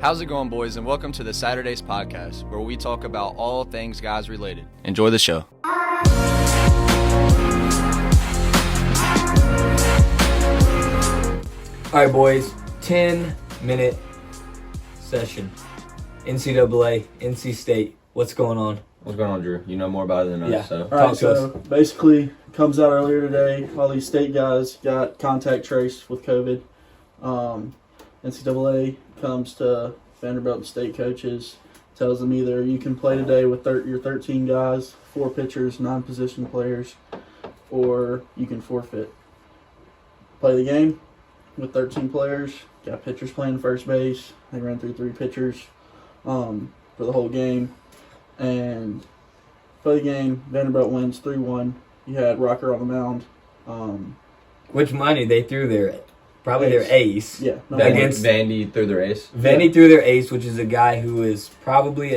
How's it going, boys, and welcome to the Saturdays podcast, where we talk about all things guys related. Enjoy the show. All right, boys, 10-minute session. NCAA, NC State, what's going on? What's going on, Drew? You know more about it than us, Yeah. so. All right, so basically, comes out earlier today. All these state guys got contact traced with COVID. NCAA comes to Vanderbilt and state coaches, tells them either you can play today with your 13 guys, 4 pitchers, 9 position players, or you can forfeit. Play the game with 13 players. Got pitchers playing first base. They ran through 3 pitchers for the whole game. And play the game. Vanderbilt wins 3-1. You had Rocker on the mound. Which money they threw their ace. Yeah. No, Against Vandy threw their ace. Vandy threw their ace, which is a guy who is probably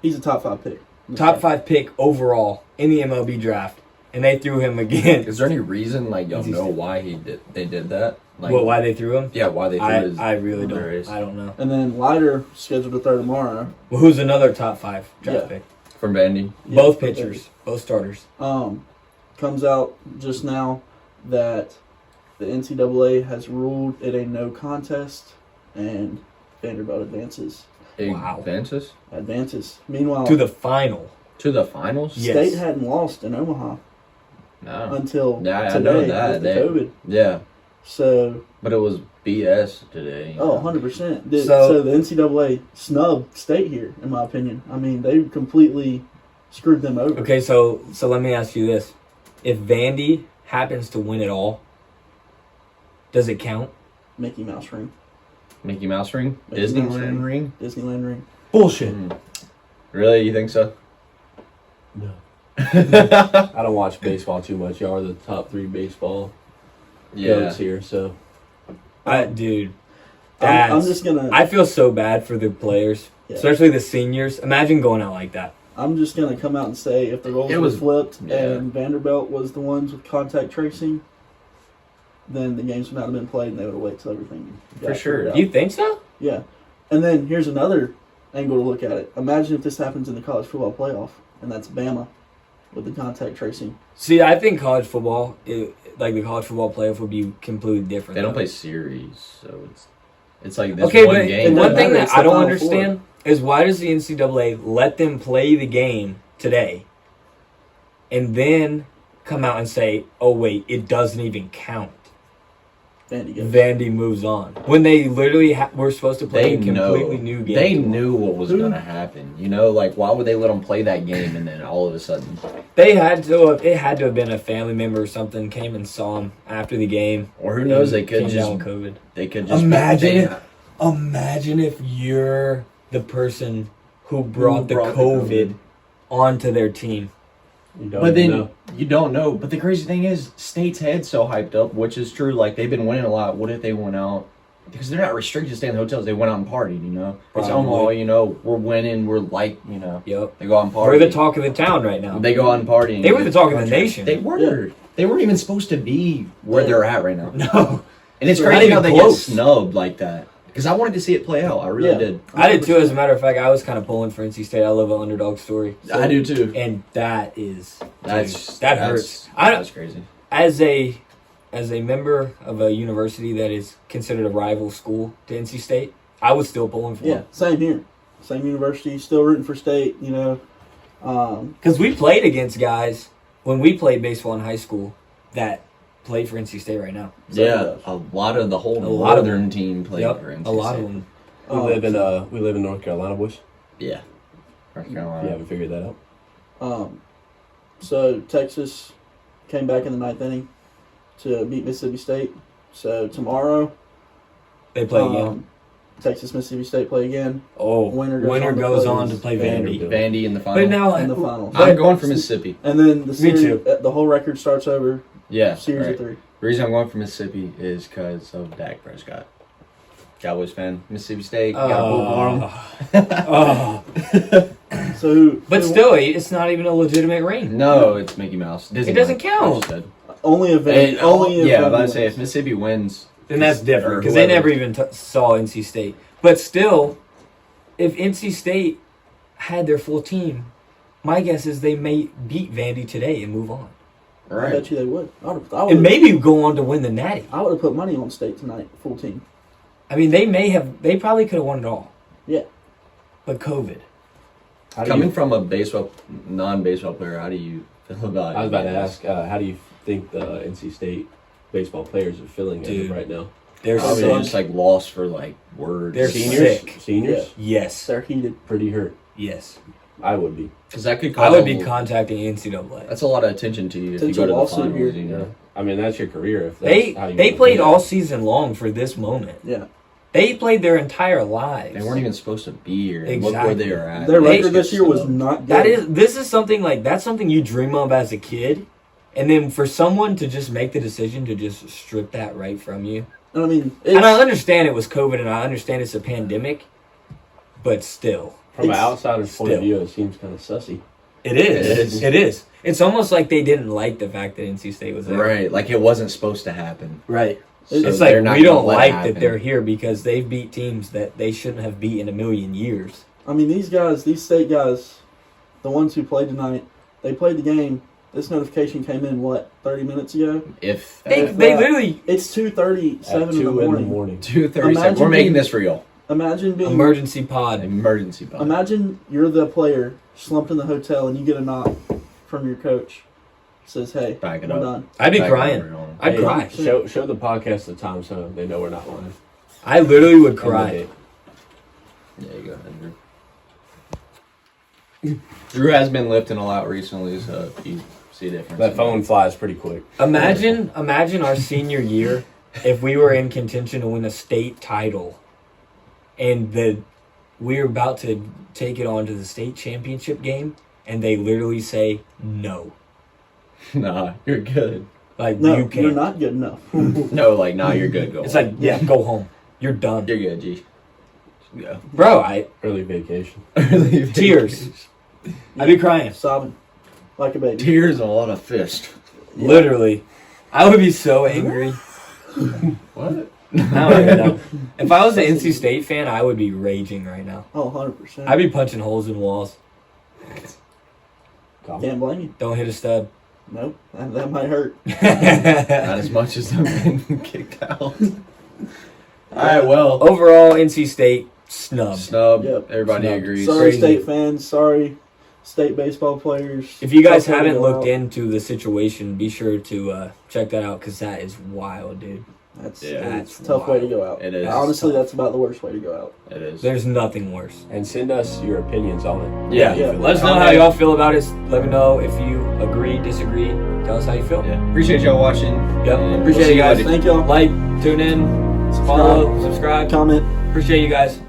he's a top 5 pick. top 5 pick overall in the MLB draft, and they threw him again. Is there any reason, y'all know why they did that? Why they threw him? Yeah, why they threw his I really their don't. ace. I don't know. And then Leiter scheduled to throw tomorrow. Well, who's another top 5 draft Yeah. pick? From Vandy. Yeah, Both pitchers, both starters. Comes out just now that the NCAA has ruled it a no contest, and Vanderbilt advances. Wow. Advances. Meanwhile, To the final. To the finals? Yeah. State Yes. hadn't lost in Omaha No. until Yeah, I today know that. with the COVID. Yeah, So, but it was BS today. 100%. So- So the NCAA snubbed State here, in my opinion. I mean, they completely screwed them over. Okay, so let me ask you this: if Vandy happens to win it all, does it count? Mickey Mouse ring. Mickey Mouse ring? Mickey Mouse Disneyland ring? Disneyland ring. Bullshit. Really? You think so? No. I don't watch baseball too much. Y'all are the top 3 baseball goats here, so. Dude, I'm just gonna. I feel so bad for the players, Yeah. especially the seniors. Imagine going out like that. I'm just gonna come out and say if the roles It were was- flipped yeah. and Vanderbilt was the ones with contact tracing, then the games would not have been played and they would have waited till everything got For sure. figured out. You think so? Yeah. And then here's another angle to look at it. Imagine if this happens in the college football playoff, and that's Bama with the contact tracing. See, I think college football, the college football playoff, would be completely different. They don't though. play series, so it's like this Okay, one but game. one thing It's that the I don't Final understand is why does the NCAA let them play the game today, and then come out and say, "Oh wait, it doesn't even count." Vandy goes. Vandy moves on when they literally were supposed to play a completely new game. They knew what was going to happen. Why would they let them play that game and then all of a sudden? They had to. It had to have been a family member or something came and saw them after the game. Or who knows? They and could came just down with COVID. They could just Imagine if you're the person who brought the brought the COVID onto their team. You don't But even then know. you don't know. But the crazy thing is, State's head's so hyped up, which is true. Like they've been winning a lot. What if they went out? Because they're not restricted to stay in the hotels. They went out and partied. It's Probably. Omaha. We're winning. We're Yep. They go out and party. We're the talk of the town right now. They go out and party. They were the talk of the nation. They were. They weren't even supposed to be where they're at right now. No. And it's Not crazy even how they close. get snubbed like that. Because I wanted to see it play out. I really did. I did too. As a matter of fact, I was kind of pulling for NC State. I love an underdog story. I do too. And that is That's that hurts. That's crazy. As a member of a university that is considered a rival school to NC State, I was still pulling for Yeah, them. same here. Same university, still rooting for State, Because we played against guys when we played baseball in high school that play for NC State right now. Yeah, a lot of the whole A lot of northern team played for NC a lot State. of them. We live in North Carolina, boys. Yeah. North If you Carolina. haven't figured that out. So Texas came back in the 9th inning to beat Mississippi State. So tomorrow, They play again. Texas, Mississippi State play again. Oh, winner winner goes goes on on to to play Vandy. Vandy. Vandy in the final. But now In the finals. I'm going for Mississippi. And then the series, too. the whole record starts over. Yeah. Series right. of 3. The reason I'm going for Mississippi is because of Dak Prescott. Cowboys fan. Mississippi State. Got a boot for 'em. So, But still, it's not even a legitimate ring. No, it's Mickey Mouse. Disneyland, doesn't count. I just said. only if Vandy. Only Only if yeah, I was Vandy about to say wins. if Mississippi wins, Then that's different or because they whoever- never even saw NC State. But still, if NC State had their full team, my guess is they may beat Vandy today and move on. I bet you they would. And maybe go on to win the Natty. I would have put money on State tonight, full team. I mean, they probably could have won it all. Yeah. But COVID. Coming from a non-baseball player, how do you feel about it? I was about to ask, how do you think the NC State baseball players are feeling as of right now? They're Probably sick. just like lost for like words. They're sick. Seniors? Yes. They're heated. Pretty hurt. Yes. I would be. Because that could. I would be contacting NCAA. That's a lot of attention to you if you Potential go to the lawsuit finals. here. You know. I mean, that's your career. If that's how you They wanna played do all it. season long for this moment. Yeah. They played their entire lives. They weren't even supposed to be here. And Look Exactly. where they are at. Their They record this year was stood up. not good. This is something that's something you dream of as a kid, and then for someone to just make the decision to just strip that right from you. And I mean, And I understand it was COVID, and I understand it's a pandemic, but still, From an outsider's point of still. view, it seems kind of sussy. it is. It is. It is. It's almost like they didn't like the fact that NC State was there. Right, like it wasn't supposed to happen. Right. So It's they're like not we gonna don't let it like that happen. they're here because they've beat teams that they shouldn't have beat in a million years. I mean, these State guys, the ones who played tonight, they played the game. This notification came in, 30 minutes ago? If They literally It's 2:37 At in 2 the in the morning. morning. 2:37. Imagine We're making being- this real. Imagine being emergency pod. Emergency pod. Imagine you're the player slumped in the hotel and you get a knock from your coach. Says, "Hey, Back it I'm up. done." I'd be Back crying. over on. I'd Hey, cry. Show the podcast the time so they know we're not lying. I literally would And the cry. date. Yeah, you go ahead, Drew. Drew has been lifting a lot recently, so you see a difference. That phone flies pretty quick. Imagine our senior year if we were in contention to win a state title, and we were about to take it on to the state championship game, and they literally say no, Nah, you're good. like No, you you're can't. not good enough. No, like, nah, you're good. Go It's on. like go home. You're done, You're good, G. Go. bro. I Early vacation. Early Tears. vacation. I'd be crying. Sobbing like a baby. Tears and a lot of fist. Literally, I would be so angry. What? I don't even know. If I was an NC State fan, I would be raging right now. Oh, 100%. I'd be punching holes in walls. Can't blame you. Don't hit a stud. Nope, that might hurt. Not as much as I'm getting kicked out. All right, well. Overall, NC State snubbed. Snub. Yep. Everybody Snub. agrees. Sorry, Crazy. State fans. Sorry, State baseball players. If you guys Tough way to haven't go looked out. into the situation, be sure to check that out because that is wild, dude. That's That's a tough way to wild. go out. It is. Honestly, tough. that's about the worst way to go out. It is. There's nothing worse. And send us your opinions on it. Yeah. Yeah. Let us know how y'all feel about it. Let me know if you agree, disagree. Tell us how you feel. Yeah. Appreciate y'all watching. Yep. And Appreciate we'll see you guys. later. Thank y'all. Like, tune in, follow, subscribe. Comment. Appreciate you guys.